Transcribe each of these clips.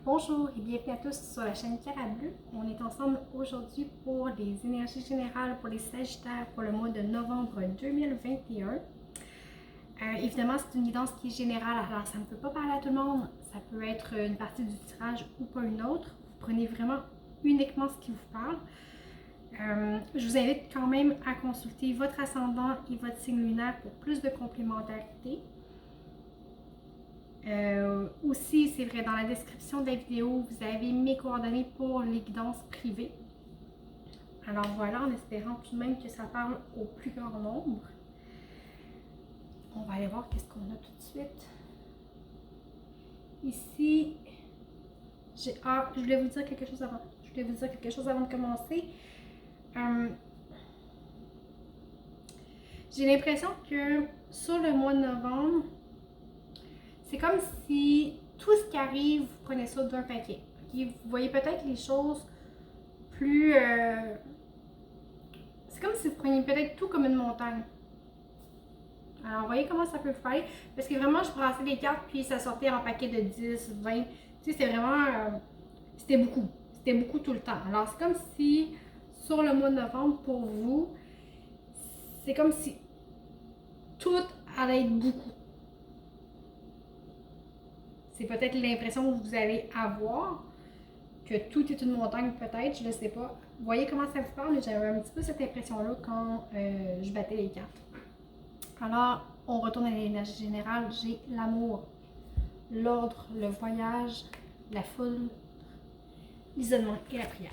Bonjour et bienvenue à tous sur la chaîne Cara Bleu. On est ensemble aujourd'hui pour les énergies générales pour les Sagittaires pour le mois de novembre 2021. Évidemment, c'est une guidance qui est générale, alors ça ne peut pas parler à tout le monde. Ça peut être une partie du tirage ou pas une autre. Vous prenez vraiment uniquement ce qui vous parle. Je vous invite quand même à consulter votre ascendant et votre signe lunaire pour plus de complémentarité. Aussi, c'est vrai, dans la description de la vidéo, vous avez mes coordonnées pour les guidances privées. Alors voilà, en espérant tout de même que ça parle au plus grand nombre. On va aller voir qu'est-ce qu'on a tout de suite. Ici, je voulais vous dire quelque chose avant. De commencer. J'ai l'impression que sur le mois de novembre, c'est comme si tout ce qui arrive, vous prenez ça d'un paquet. Okay? Vous voyez peut-être les choses plus... c'est comme si vous preniez peut-être tout comme une montagne. Alors, vous voyez comment ça peut faire. Parce que vraiment, je brassais les cartes, puis ça sortait en paquet de 10, 20. Tu sais, c'est vraiment... c'était beaucoup. C'était beaucoup tout le temps. Alors, c'est comme si, sur le mois de novembre, pour vous, c'est comme si tout allait être beaucoup. C'est peut-être l'impression que vous allez avoir, que tout est une montagne peut-être, je ne sais pas. Vous voyez comment ça vous parle? J'avais un petit peu cette impression-là quand je battais les cartes. Alors, on retourne à l'énergie générale. J'ai l'amour, l'ordre, le voyage, la foule, l'isolement et la prière.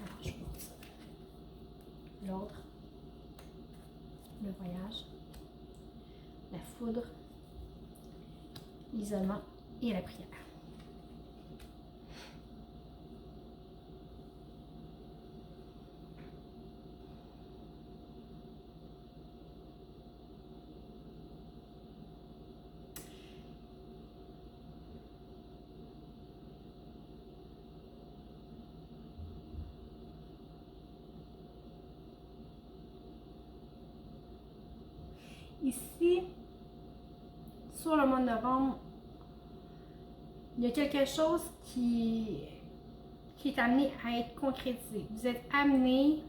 Alors, je vous montre ça. L'ordre, le voyage, la foudre, l'isolement et la prière. Ici, sur le mois de novembre, il y a quelque chose qui est amené à être concrétisé. Vous êtes amené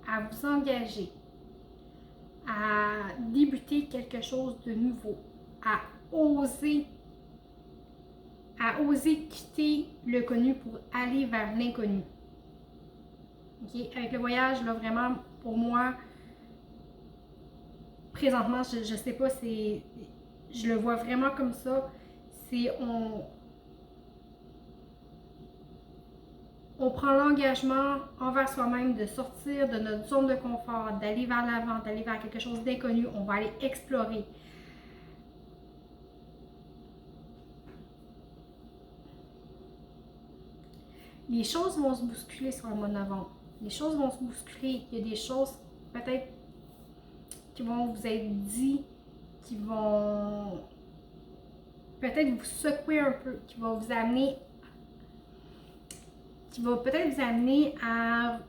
à vous engager, à débuter quelque chose de nouveau, à oser quitter le connu pour aller vers l'inconnu. Okay? Avec le voyage, là, vraiment, pour moi, présentement, je sais pas, je le vois vraiment comme ça. C'est on prend l'engagement envers soi-même de sortir de notre zone de confort, d'aller vers l'avant, d'aller vers quelque chose d'inconnu. On va aller explorer. Les choses vont se bousculer sur le mois de novembre. Les choses vont se bousculer. Il y a des choses peut-être qui vont vous être dites, qui vont peut-être vous secouer un peu, qui va peut-être vous amener à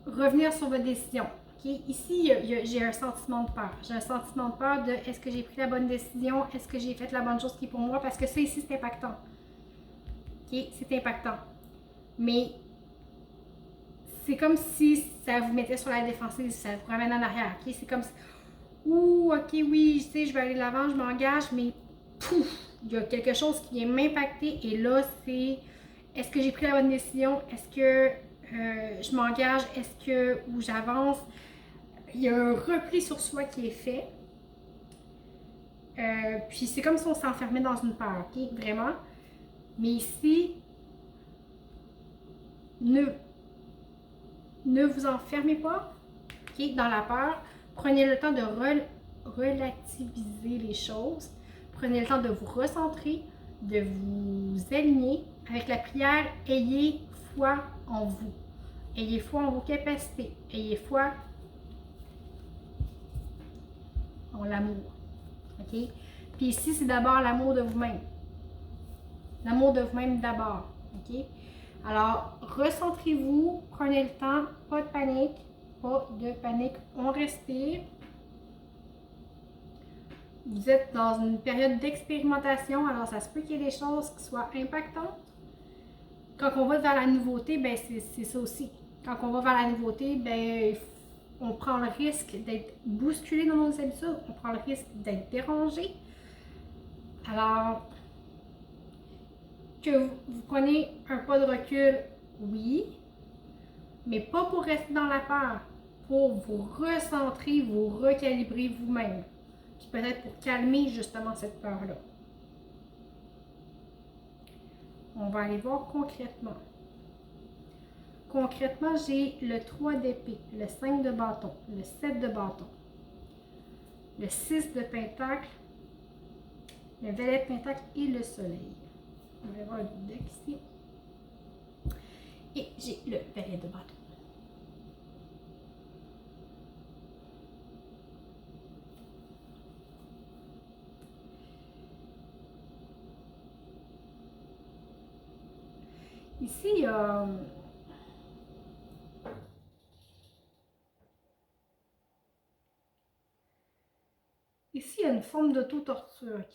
revenir sur votre décision. Okay? Ici, j'ai un sentiment de peur. J'ai un sentiment de peur de est-ce que j'ai pris la bonne décision? Est-ce que j'ai fait la bonne chose qui est pour moi? Parce que ça ici, c'est impactant. Okay? C'est impactant. Mais c'est comme si ça vous mettait sur la défensive, ça vous ramène en arrière. Okay? C'est comme si, ouh, ok, oui, je sais, je vais aller de l'avant, je m'engage, mais pouf, il y a quelque chose qui vient m'impacter et là, c'est est-ce que j'ai pris la bonne décision? Est-ce que je m'engage? Est-ce que ou j'avance? Il y a un repli sur soi qui est fait. Puis c'est comme si on s'enfermait dans une peur, ok? Vraiment. Mais ici, ne vous enfermez pas, ok? Dans la peur. Prenez le temps de relativiser les choses. Prenez le temps de vous recentrer, de vous aligner. Avec la prière, ayez foi en vous. Ayez foi en vos capacités. Ayez foi en l'amour. OK? Puis ici, c'est d'abord l'amour de vous-même. L'amour de vous-même d'abord. OK? Alors, recentrez-vous. Prenez le temps. Pas de panique. Pas de panique. On respire. Vous êtes dans une période d'expérimentation, alors ça se peut qu'il y ait des choses qui soient impactantes. Quand on va vers la nouveauté, ben c'est ça aussi. Quand on va vers la nouveauté, ben on prend le risque d'être bousculé dans nos habitudes, on prend le risque d'être dérangé. Alors, que vous preniez un pas de recul, oui, mais pas pour rester dans la peur, pour vous recentrer, vous recalibrer vous-même. Puis peut-être pour calmer justement cette peur-là. On va aller voir concrètement. Concrètement, j'ai le 3 d'épée, le 5 de bâton, le 7 de bâton, le 6 de pentacle, le valet de pentacle et le soleil. On va voir le deck ici. Et j'ai le valet de bâton. Ici, il y a une forme d'auto-torture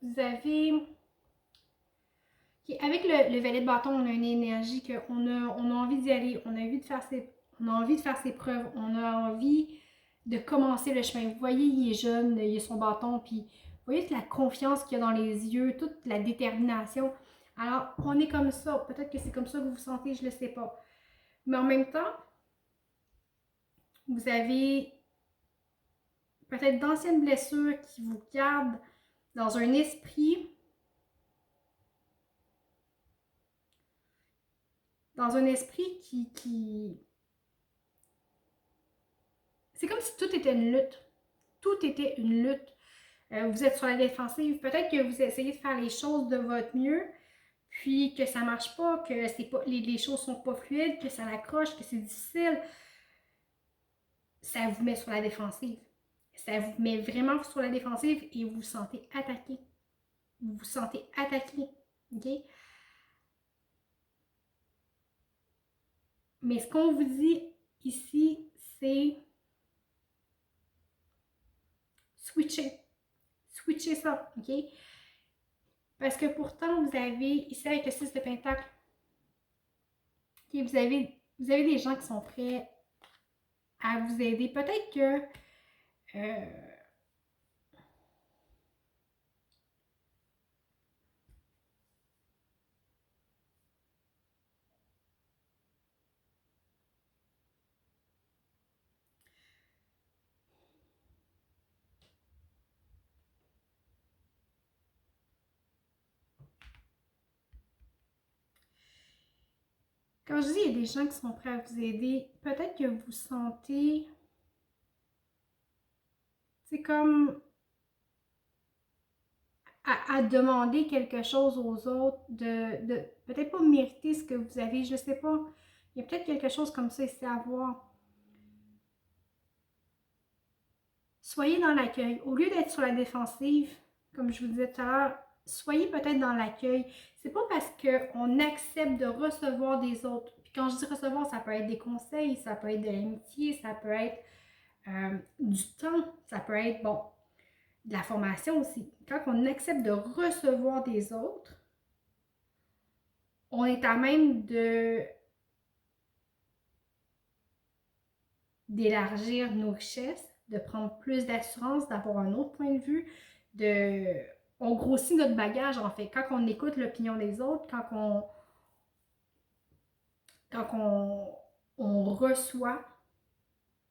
vous avez... avec le valet de bâton, on a une énergie qu'on on a envie d'y aller, on a envie de faire ses preuves, on a envie de commencer le chemin. Vous voyez, il est jeune, il a son bâton, puis vous voyez toute la confiance qu'il y a dans les yeux, toute la détermination. Alors, on est comme ça. Peut-être que c'est comme ça que vous vous sentez, je ne le sais pas. Mais en même temps, vous avez peut-être d'anciennes blessures qui vous gardent dans un esprit qui... C'est comme si tout était une lutte. Tout était une lutte. Vous êtes sur la défensive. Peut-être que vous essayez de faire les choses de votre mieux, puis que ça marche pas, que les choses sont pas fluides, que ça l'accroche, que c'est difficile. Ça vous met sur la défensive. Ça vous met vraiment sur la défensive et vous vous sentez attaqué. Vous vous sentez attaqué. OK? Mais ce qu'on vous dit ici, c'est switcher. Switcher ça, OK? Parce que pourtant, vous avez, ici avec le 6 de pentacle, okay, vous avez des gens qui sont prêts à vous aider. Peut-être que quand je dis il y a des gens qui sont prêts à vous aider, peut-être que vous sentez, c'est comme à demander quelque chose aux autres, de peut-être pas mériter ce que vous avez, je sais pas. Il y a peut-être quelque chose comme ça ici à voir. Soyez dans l'accueil. Au lieu d'être sur la défensive, comme je vous disais tout à l'heure, soyez peut-être dans l'accueil. C'est pas parce qu'on accepte de recevoir des autres. Puis quand je dis recevoir, ça peut être des conseils, ça peut être de l'amitié, ça peut être du temps, ça peut être, bon, de la formation aussi. Quand on accepte de recevoir des autres, on est à même d'élargir nos richesses, de prendre plus d'assurance, d'avoir un autre point de vue, on grossit notre bagage en fait. Quand on écoute l'opinion des autres, quand on reçoit,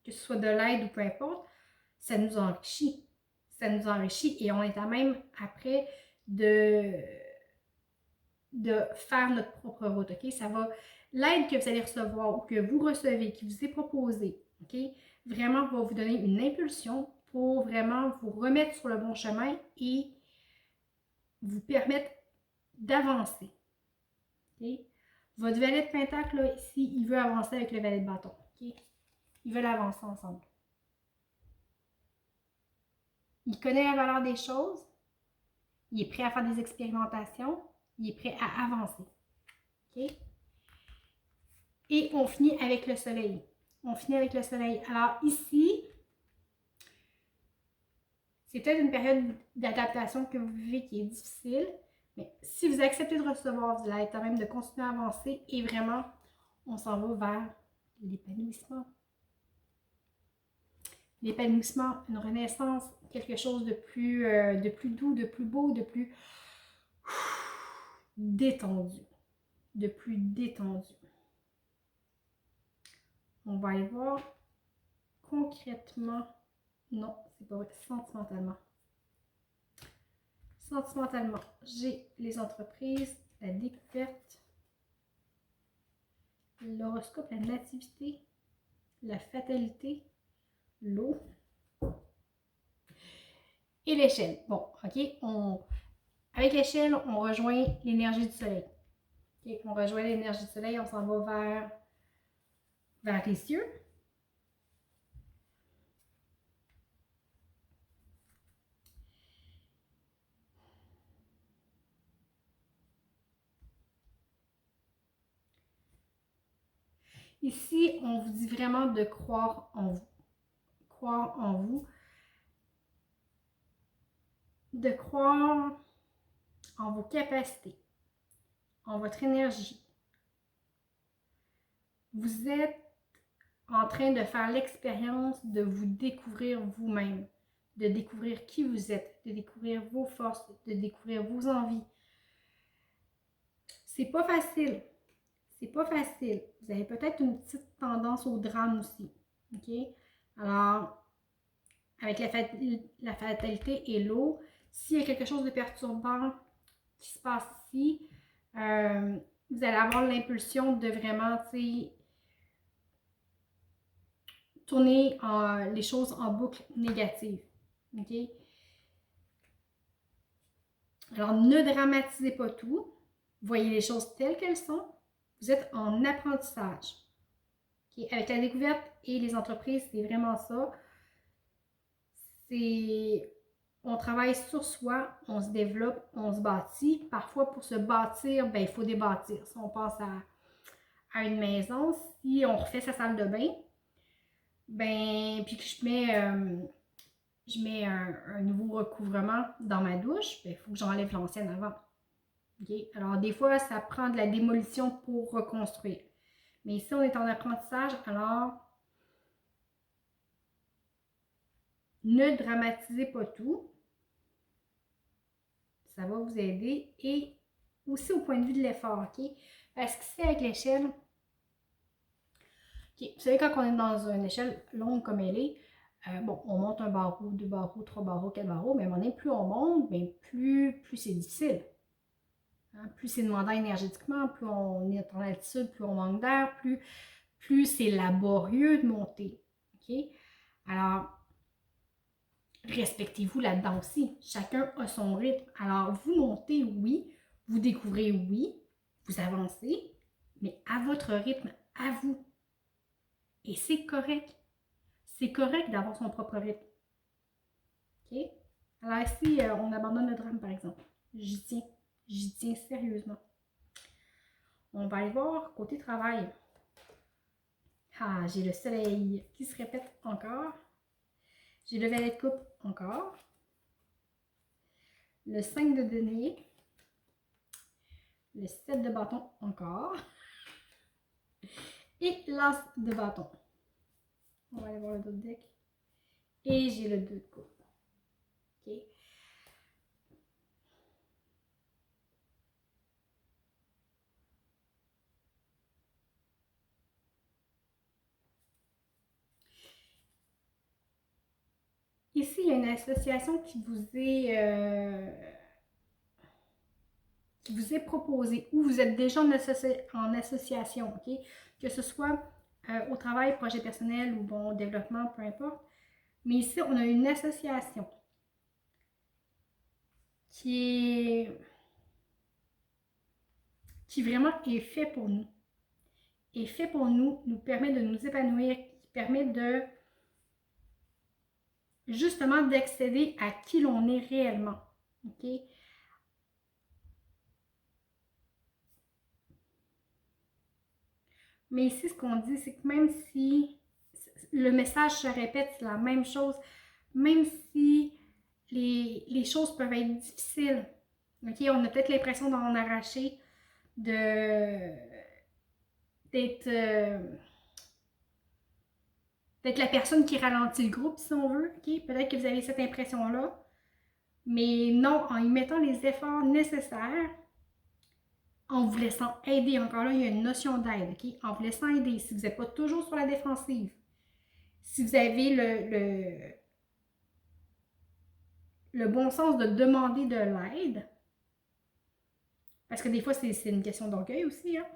que ce soit de l'aide ou peu importe, ça nous enrichit. Ça nous enrichit et on est à même après de faire notre propre route, OK? Ça va, l'aide que vous allez recevoir ou que vous recevez, qui vous est proposée, OK? Vraiment va vous donner une impulsion pour vraiment vous remettre sur le bon chemin et vous permettre d'avancer, OK? Votre valet de pentacle, là, ici, il veut avancer avec le valet de bâton, OK? Ils veulent avancer ensemble. Il connaît la valeur des choses, il est prêt à faire des expérimentations, il est prêt à avancer, OK? Et on finit avec le soleil. On finit avec le soleil. Alors ici, C'est peut-être une période d'adaptation que vous vivez qui est difficile, mais si vous acceptez de recevoir, vous allez être à même de continuer à avancer et vraiment, on s'en va vers l'épanouissement. L'épanouissement, une renaissance, quelque chose de plus doux, de plus beau, de plus détendu. De plus détendu. On va aller voir concrètement. Non, c'est pas vrai. Sentimentalement. Sentimentalement, j'ai les entreprises, la découverte, l'horoscope, la nativité, la fatalité, l'eau et l'échelle. Bon, ok, avec l'échelle, on rejoint l'énergie du soleil. Okay, on rejoint l'énergie du soleil, on s'en va vers les cieux. Ici, on vous dit vraiment de croire en vous. Croire en vous. De croire en vos capacités, en votre énergie. Vous êtes en train de faire l'expérience de vous découvrir vous-même, de découvrir qui vous êtes, de découvrir vos forces, de découvrir vos envies. C'est pas facile. C'est pas facile. Vous avez peut-être une petite tendance au drame aussi. OK? Alors, avec la fatalité et l'eau, s'il y a quelque chose de perturbant qui se passe ici, vous allez avoir l'impulsion de vraiment, tourner les choses en boucle négative. OK? Alors, ne dramatisez pas tout. Voyez les choses telles qu'elles sont. Vous êtes en apprentissage. Okay? Avec la découverte et les entreprises, c'est vraiment ça. On travaille sur soi, on se développe, on se bâtit. Parfois, pour se bâtir, il faut débâtir. Si on passe à une maison, si on refait sa salle de bain, puis que je mets un nouveau recouvrement dans ma douche, il faut que j'enlève l'ancienne avant. Okay? Alors, des fois, ça prend de la démolition pour reconstruire. Mais ici, on est en apprentissage, alors ne dramatisez pas tout. Ça va vous aider. Et aussi au point de vue de l'effort, OK? Parce qu'ici, avec l'échelle, okay, vous savez, quand on est dans une échelle longue comme elle est, on monte un barreau, 2 barreaux, 3 barreaux, 4 barreaux, mais plus on monte, plus c'est difficile. Hein? Plus c'est demandant énergétiquement, plus on est en altitude, plus on manque d'air, plus c'est laborieux de monter. OK? Alors, respectez-vous là-dedans aussi. Chacun a son rythme. Alors, vous montez, oui. Vous découvrez, oui. Vous avancez, mais à votre rythme, à vous. Et c'est correct. C'est correct d'avoir son propre rythme. OK? Alors ici, on abandonne le drame, par exemple. J'y tiens. J'y tiens sérieusement. On va aller voir côté travail. Ah, j'ai le soleil qui se répète encore. J'ai le valet de coupe encore. Le 5 de denier. Le 7 de bâton encore. Et l'as de bâton. On va aller voir le dos de deck. Et j'ai le 2 de coupe. OK. Ici, il y a une association qui vous est proposée ou vous êtes déjà en association, OK? Que ce soit au travail, projet personnel ou bon, développement, peu importe. Mais ici, on a une association qui vraiment est fait pour nous. Est fait pour nous, nous permet de nous épanouir, qui permet de justement d'accéder à qui l'on est réellement. OK? Mais ici, ce qu'on dit, c'est que même si le message se répète, c'est la même chose, même si les choses peuvent être difficiles. OK? On a peut-être l'impression d'en arracher, d'être la personne qui ralentit le groupe, si on veut. OK? Peut-être que vous avez cette impression-là. Mais non, en y mettant les efforts nécessaires, en vous laissant aider, encore là, il y a une notion d'aide, OK? En vous laissant aider, si vous n'êtes pas toujours sur la défensive, si vous avez le bon sens de demander de l'aide, parce que des fois, c'est une question d'orgueil aussi, hein?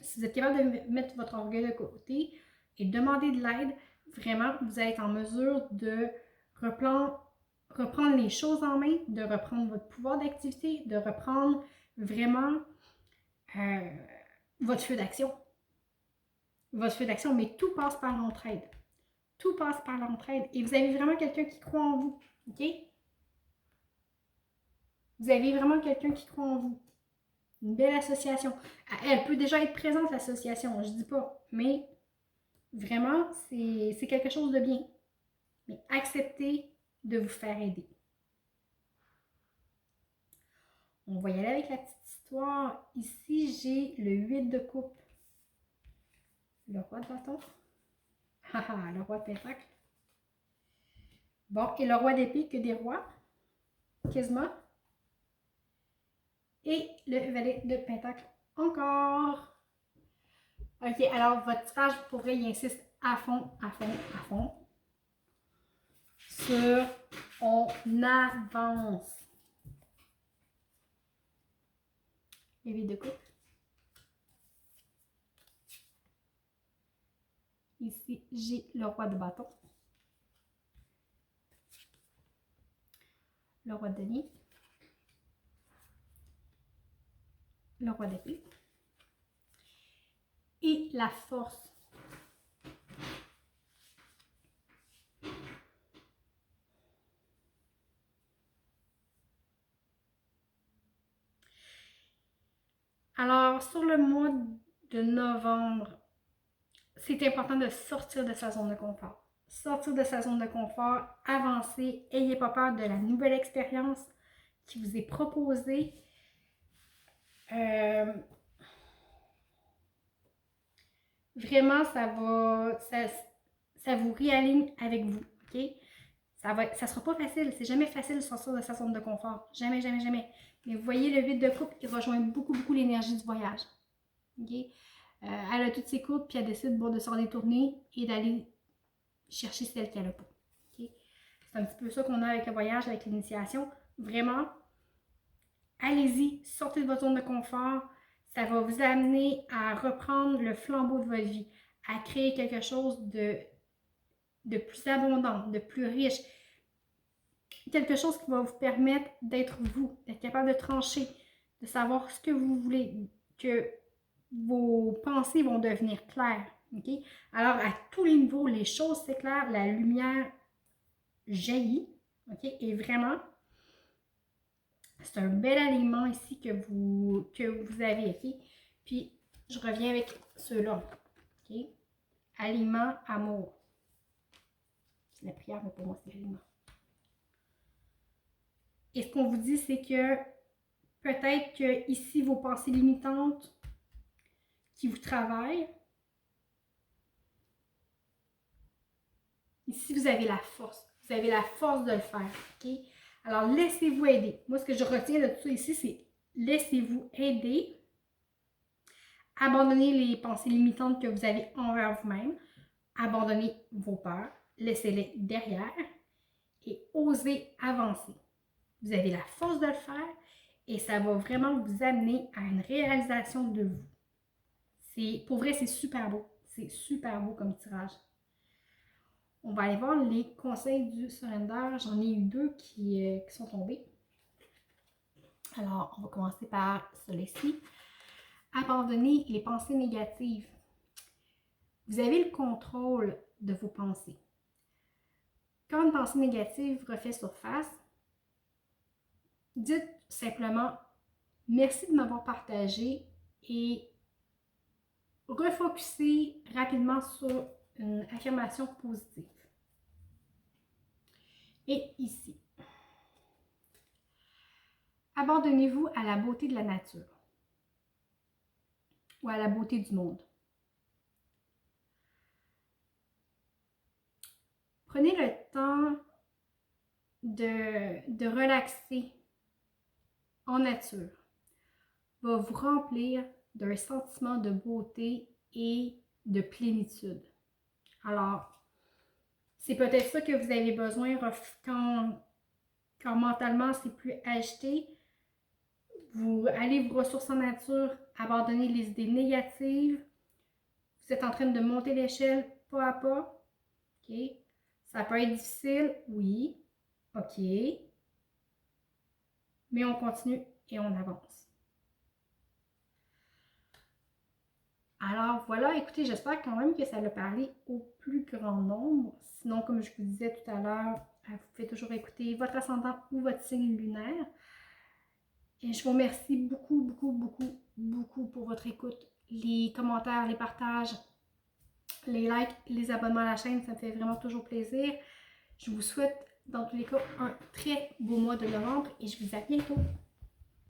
Si vous êtes capable de mettre votre orgueil de côté et demander de l'aide, vraiment, vous allez être en mesure de reprendre les choses en main, de reprendre votre pouvoir d'activité, de reprendre vraiment votre feu d'action. Votre feu d'action, mais tout passe par l'entraide. Tout passe par l'entraide. Et vous avez vraiment quelqu'un qui croit en vous. OK? Vous avez vraiment quelqu'un qui croit en vous. Une belle association. Elle peut déjà être présente, l'association, je dis pas. Mais vraiment, c'est quelque chose de bien. Mais acceptez de vous faire aider. On va y aller avec la petite histoire. Ici, j'ai le 8 de coupe. Le roi de bâton. Haha, le roi de pentacle. Bon, et le roi d'épée, que des rois. Quasiment. Et le valet de pentacle encore. Ok, alors votre tirage, pour vrai, il insiste à fond, à fond, à fond. Sur on avance. Les 8 de coupe. Ici, j'ai le roi de bâton. Le roi de denier. Le roi d'épée. Et la force. Alors, sur le mois de novembre, c'est important de sortir de sa zone de confort. Sortir de sa zone de confort, avancer, ayez pas peur de la nouvelle expérience qui vous est proposée. Vraiment, ça vous réaligne avec vous, OK? Ça sera pas facile, c'est jamais facile de sortir de sa zone de confort. Jamais, jamais, jamais. Mais vous voyez, le 8 de coupe, il rejoint beaucoup, beaucoup l'énergie du voyage. OK? Elle a toutes ses coupes, puis elle décide de se détourner et d'aller chercher celle qu'elle n'a pas. Okay? C'est un petit peu ça qu'on a avec le voyage, avec l'initiation. Vraiment, allez-y, sortez de votre zone de confort. Ça va vous amener à reprendre le flambeau de votre vie, à créer quelque chose de plus abondant, de plus riche. Quelque chose qui va vous permettre d'être vous, d'être capable de trancher, de savoir ce que vous voulez, que vos pensées vont devenir claires. Okay? Alors, à tous les niveaux, les choses s'éclairent, la lumière jaillit. Okay? Et vraiment, c'est un bel aliment ici que vous avez. Okay? Puis, je reviens avec ceux-là. Okay? Aliment, amour. C'est la prière, mais pour moi, c'est l'aliment. Et ce qu'on vous dit, c'est que peut-être que ici, vos pensées limitantes qui vous travaillent, ici, vous avez la force. Vous avez la force de le faire. Okay? Alors, laissez-vous aider. Moi, ce que je retiens de tout ça ici, c'est laissez-vous aider. Abandonnez les pensées limitantes que vous avez envers vous-même. Abandonnez vos peurs. Laissez-les derrière. Et osez avancer. Vous avez la force de le faire et ça va vraiment vous amener à une réalisation de vous. Pour vrai, c'est super beau. C'est super beau comme tirage. On va aller voir les conseils du surrender. J'en ai eu 2 qui sont tombés. Alors, on va commencer par celui-ci. Abandonner les pensées négatives. Vous avez le contrôle de vos pensées. Quand une pensée négative refait surface, dites simplement « Merci de m'avoir partagé » et refocussez rapidement sur une affirmation positive. Et ici, Abandonnez-vous à la beauté de la nature ou à la beauté du monde. Prenez le temps de relaxer en nature. Va vous remplir d'un sentiment de beauté et de plénitude. Alors, c'est peut-être ça que vous avez besoin quand mentalement c'est plus agité. Vous allez vous ressourcer en nature, abandonner les idées négatives. Vous êtes en train de monter l'échelle pas à pas. OK? Ça peut être difficile, oui. OK. Mais on continue et on avance. Alors voilà, écoutez, j'espère quand même que ça a parlé au plus grand nombre. Sinon, comme je vous disais tout à l'heure, vous pouvez toujours écouter votre ascendant ou votre signe lunaire. Et je vous remercie beaucoup, beaucoup, beaucoup, beaucoup pour votre écoute, les commentaires, les partages, les likes, les abonnements à la chaîne, ça me fait vraiment toujours plaisir. Je vous souhaite dans tous les cas un très beau mois de novembre et je vous dis à bientôt.